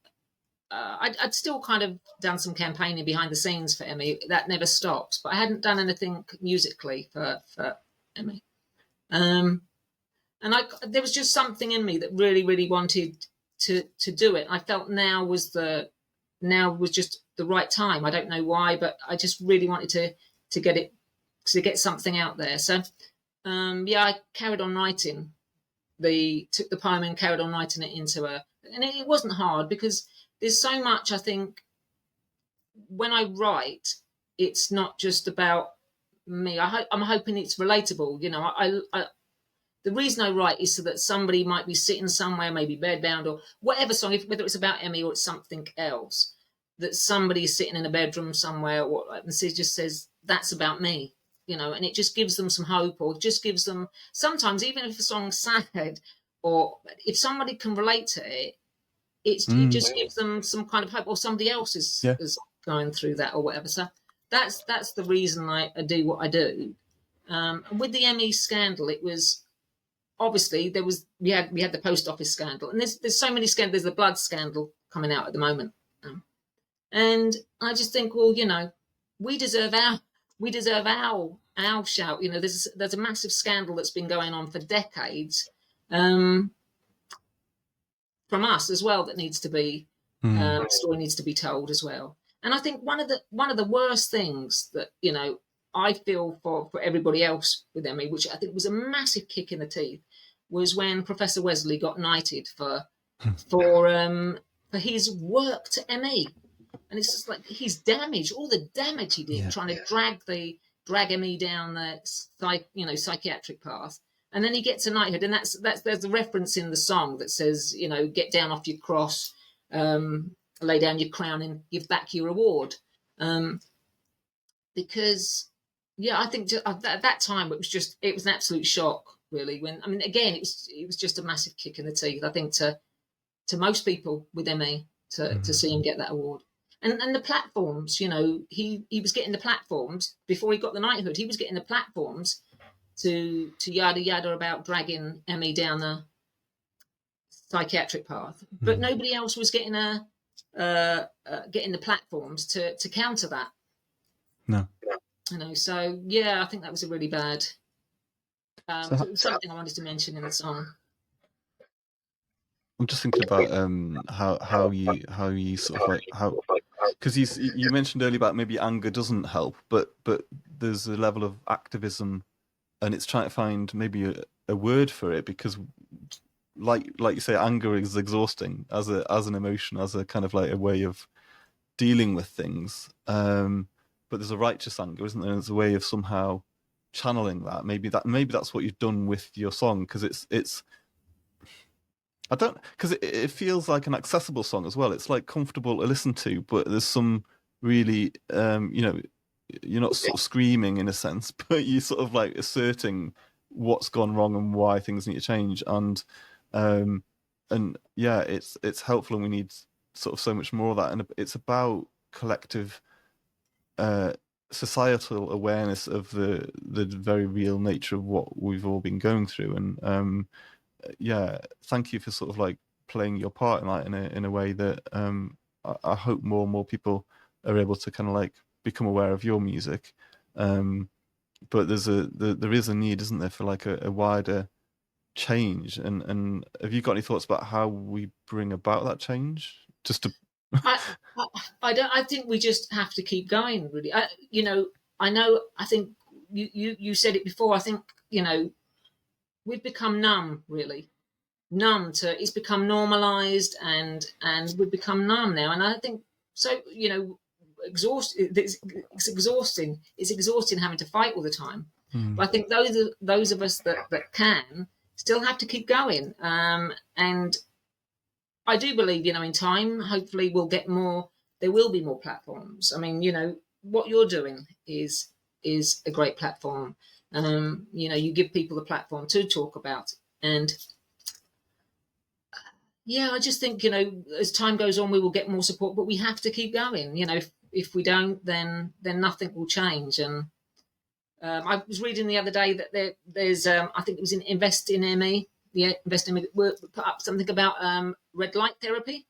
I'd still kind of done some campaigning behind the scenes for Emmy. That never stopped, but I hadn't done anything musically for Emmy. And there was just something in me that really, really wanted to do it. I felt now was just the right time. I don't know why, but I just really wanted to get something out there. So I carried on writing. Took the poem and carried on writing it and it wasn't hard because there's so much. I think when I write, it's not just about me. I'm hoping it's relatable. The reason I write is so that somebody might be sitting somewhere, maybe bedbound or whatever song, whether it's about Emmy or it's something else, that somebody is sitting in a bedroom somewhere and just says, that's about me, and it just gives them some hope, or just gives them, sometimes even if a song's sad, or if somebody can relate to it, it just gives them some kind of hope, or somebody else is going through that or whatever. So that's the reason I do what I do. With the Emmy scandal, it was, obviously we had the post office scandal, and there's so many scandals. There's the blood scandal coming out at the moment, and I just think, well, we deserve our shout. There's a massive scandal that's been going on for decades, from us as well, that needs to be story needs to be told as well. And I think one of the worst things that I feel for everybody else with Emmy, which I think was a massive kick in the teeth, was when Professor Wesley got knighted for his work to Emmy. And it's just like all the damage he did, trying to drag Emmy down the psychiatric path. And then he gets a knighthood, and there's a reference in the song that says, get down off your cross, lay down your crown, and give back your reward. Because I think at that time it was an absolute shock, really. Again, it was just a massive kick in the teeth, I think, to most people with ME to see him get that award. And the platforms, he was getting the platforms before he got the knighthood. He was getting the platforms to yada yada about dragging ME down the psychiatric path, but nobody else was getting getting the platforms to counter that. No. So I think that was a really bad something I wanted to mention in the song. I'm just thinking about how you sort of like how, because you mentioned earlier about maybe anger doesn't help, but there's a level of activism, and it's trying to find maybe a word for it, because like you say, anger is exhausting as an emotion, as a kind of like a way of dealing with things. But there's a righteous anger, isn't there? There's a way of somehow channeling that. Maybe that's what you've done with your song, because it's because it feels like an accessible song as well. It's like comfortable to listen to, but there's some really you're not sort of screaming in a sense, but you're sort of like asserting what's gone wrong and why things need to change. And it's helpful, and we need sort of so much more of that. And it's about collective societal awareness of the very real nature of what we've all been going through. And thank you for sort of like playing your part in that in a way that I hope more and more people are able to kind of like become aware of your music. But there is a need, isn't there, for like a wider change? And have you got any thoughts about how we bring about that change? Just to I think we just have to keep going, really. I think you said it before. I think we've become numb, really numb to. It's become normalized, and we've become numb now. And I think so. It's exhausting. It's exhausting having to fight all the time. But I think those of us that can still have to keep going. And I do believe, in time, hopefully we'll get more. There will be more platforms. I mean, what you're doing is a great platform. You give people a platform to talk about. And yeah, I just think, as time goes on, we will get more support, but we have to keep going. If we don't, then nothing will change. And I was reading the other day that there's, I think it was in Invest in ME, Invest in ME, put up something about red light therapy.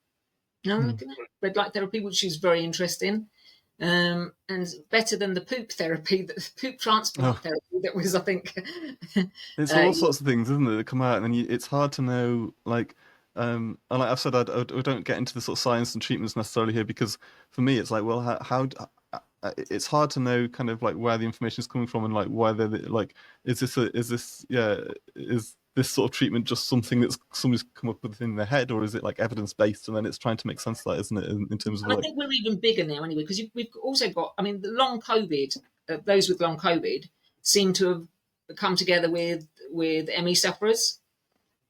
No, looking at red light therapy, which is very interesting. And better than the poop therapy, the poop transplant therapy that was, I think. It's all sorts of things, isn't it, that come out, and then it's hard to know, like, and like I've said, I don't get into the sort of science and treatments necessarily here, because for me, it's like, well, it's hard to know kind of like where the information is coming from, and like whether like is this sort of treatment just something that's somebody's come up with in their head, or is it like evidence based, and then it's trying to make sense of that, isn't it, in terms of And I like. think we're even bigger now anyway, because we've also got, I mean, the long COVID, those with long COVID seem to have come together with ME sufferers.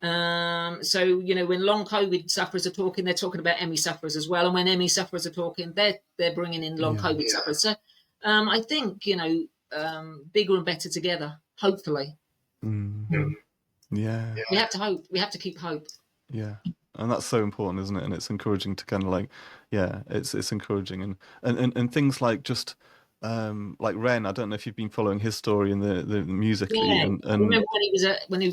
So, when long COVID sufferers are talking, they're talking about ME sufferers as well. And when ME sufferers are talking, they're bringing in long COVID sufferers. So I think, bigger and better together, hopefully. Yeah. We have to hope. We have to keep hope. Yeah. And that's so important, isn't it? And it's encouraging to kind of like, yeah, it's encouraging, and things like just like Ren. I don't know if you've been following his story and the musically, Yeah, and I remember when he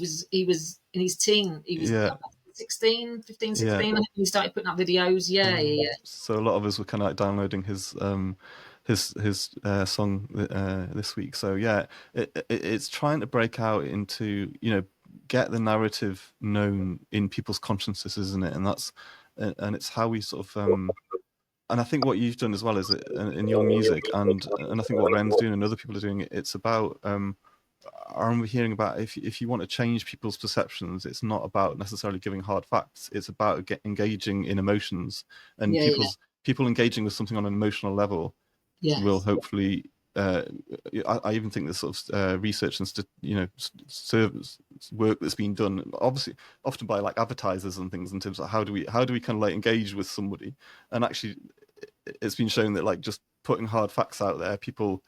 was in his teen. He was yeah, 16, 15, yeah. 16. I think he started putting up videos. Yeah. So a lot of us were kind of like downloading his song this week. So yeah, it's trying to break out into, get the narrative known in people's consciences, isn't it? And it's how we sort of and I think what you've done as well is in your music, and I think what Ren's doing and other people are doing, it's about I remember hearing about if you want to change people's perceptions, it's not about necessarily giving hard facts. It's about engaging in emotions, and Yeah. people engaging with something on an emotional level will Yes. hopefully. I even think there's sort of research and service work that's been done, obviously often by like advertisers and things, in terms of how do we kind of like engage with somebody, and actually it's been shown that like just putting hard facts out there, people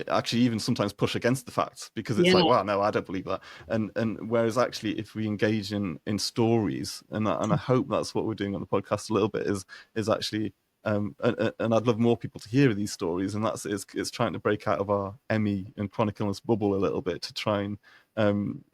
actually even sometimes push against the facts, because it's Yeah. like, wow, no, I don't believe that. And whereas actually if we engage in stories, and I hope that's what we're doing on the podcast a little bit, is actually and I'd love more people to hear these stories, and it's trying to break out of our ME and chronic illness bubble a little bit, to try and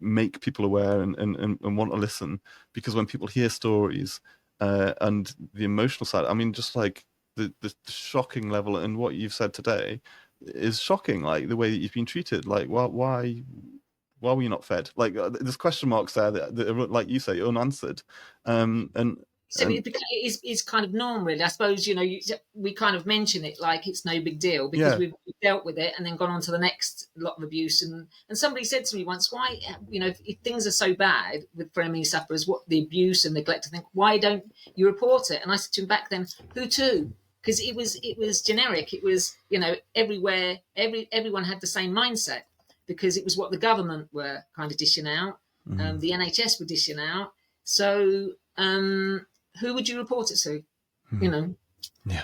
make people aware and want to listen. Because when people hear stories and the emotional side, I mean, just like the shocking level, and what you've said today is shocking, like the way that you've been treated. Like, why were you not fed? Like, there's question marks there that are, like you say, unanswered. So it's kind of norm, really. I suppose, we kind of mention it like it's no big deal, because we've dealt with it and then gone on to the next lot of abuse. And somebody said to me once, why, if things are so bad for ME sufferers, what the abuse and neglect, I think, why don't you report it? And I said to him back then, who to? Because it was generic. It was, everywhere, everyone had the same mindset, because it was what the government were kind of dishing out, the NHS were dishing out. So who would you report it to? Yeah.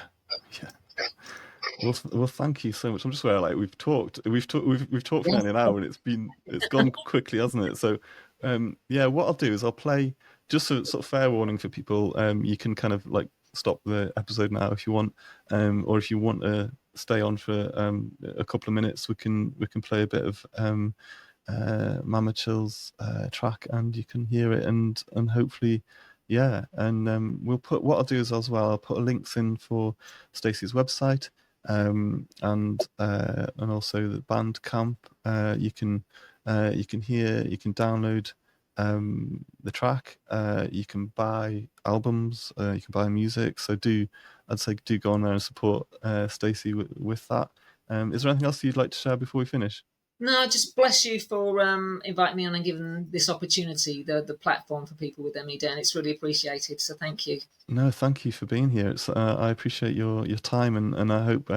Well, thank you so much. I'm just aware, like, we've talked for nearly an hour, and it's gone quickly, hasn't it? So, yeah, what I'll do is I'll play just a sort of fair warning for people. You can kind of like stop the episode now if you want, or if you want to stay on for a couple of minutes, we can play a bit of Mama Chill's track, and you can hear it, and hopefully. Yeah, and what I'll do is as well, I'll put links in for Stacey's website, and also the Bandcamp. You can you can download the track. You can buy albums. You can buy music. So I'd say do go on there and support Stacey with that. Is there anything else you'd like to share before we finish? No, just bless you for inviting me on and giving this opportunity, the platform for people with ME down. It's really appreciated. So thank you. No, thank you for being here. It's I appreciate your time, and I hope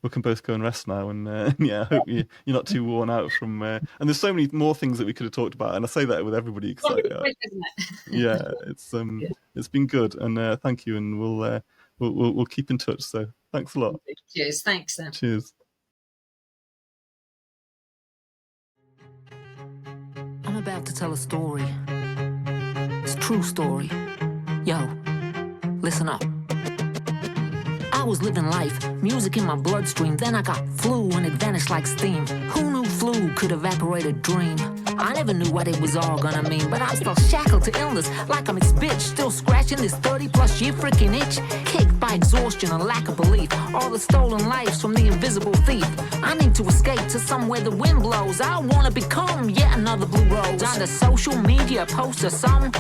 we can both go and rest now. And yeah, I hope you're not too worn out from. And there's so many more things that we could have talked about, and I say that with everybody because Quick, isn't it? yeah, Yeah. it's been good, and thank you, and we'll keep in touch. So thanks a lot. Cheers. Thanks, then. Cheers. I'm about to tell a story. It's a true story. Yo, listen up. I was living life, music in my bloodstream. Then I got flu and it vanished like steam. Who knew flu could evaporate a dream? I never knew what it was all gonna mean, but I'm still shackled to illness like I'm its bitch. Still scratching this 30+ year freaking itch. Kicked by exhaustion and lack of belief. All the stolen lives from the invisible thief. I need to escape to somewhere the wind blows. I wanna become yet another blue rose. On the social media post or some.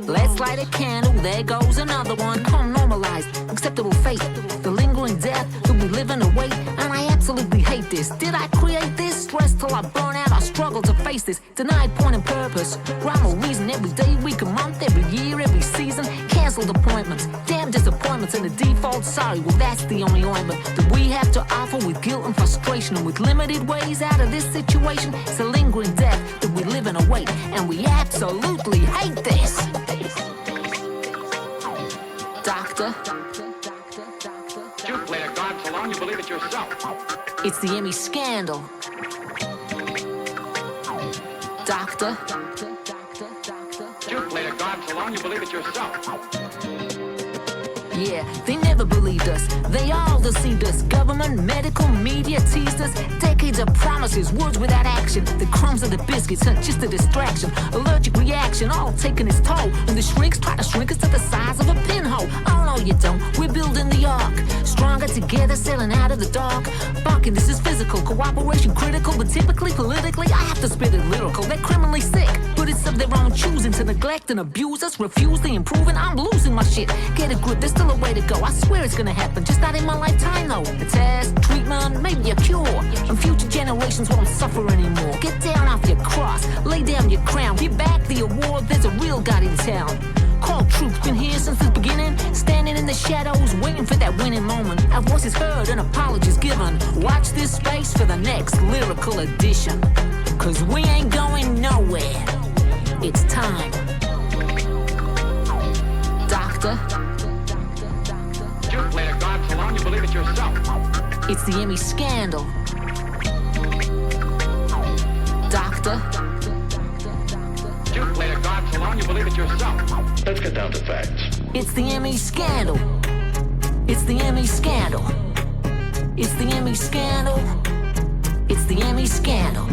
Let's light a candle, there goes another one. Come normalized, acceptable fate. The lingering death that we live in await. And I absolutely hate this. Did I create this? Stress till I burn out, I struggle to face this. Denied point and purpose. Rhyme or reason every day, week, a month, every year, every season. Cancelled appointments, damn disappointments. And the default sorry, well that's the only ointment that we have to offer with guilt and frustration. And with limited ways out of this situation, it's a lingering death that we live and await. And we absolutely hate this. Doctor, You play a god so long you believe it yourself. it's the Emmy scandal. Doctor, You play a god so long you believe it yourself. yeah, they never believed us. They all deceived us. Government, medical, media teased us. Decades of promises, words without action. The crumbs of the biscuits, just a distraction. Allergic reaction, all taking its toll. And the shrinks try to shrink us to the size of a pinhole. Oh no, you don't. We're building the ark. Stronger together, sailing out of the dark. Barking, this is physical, cooperation critical. But typically, politically, I have to spit it lyrical. They're criminally sick, but it's of their own choosing to neglect and abuse us. Refuse the improving, I'm losing my shit. Get a grip, there's still a way to go. I swear it's gonna happen, just not in my lifetime though. A test, treatment, maybe a cure. And future generations won't suffer anymore. Get down off your cross, lay down your crown. Give back the award, there's a real God in town. Call troops, been here since the beginning. Standing in the shadows, waiting for that winning moment. Our voices heard and apologies given. Watch this space for the next lyrical edition. Cause we ain't going nowhere. It's time. Doctor, You play a god so long you believe it yourself. it's the Emmy scandal. Doctor, You play a god so long you believe it yourself. Let's get down to facts. it's the Emmy scandal. It's the Emmy scandal. It's the Emmy scandal. It's the Emmy scandal.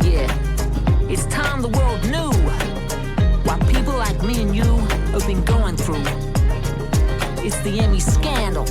Yeah, it's time the world knew what people like me and you have been going through. It's the Emmy scandal.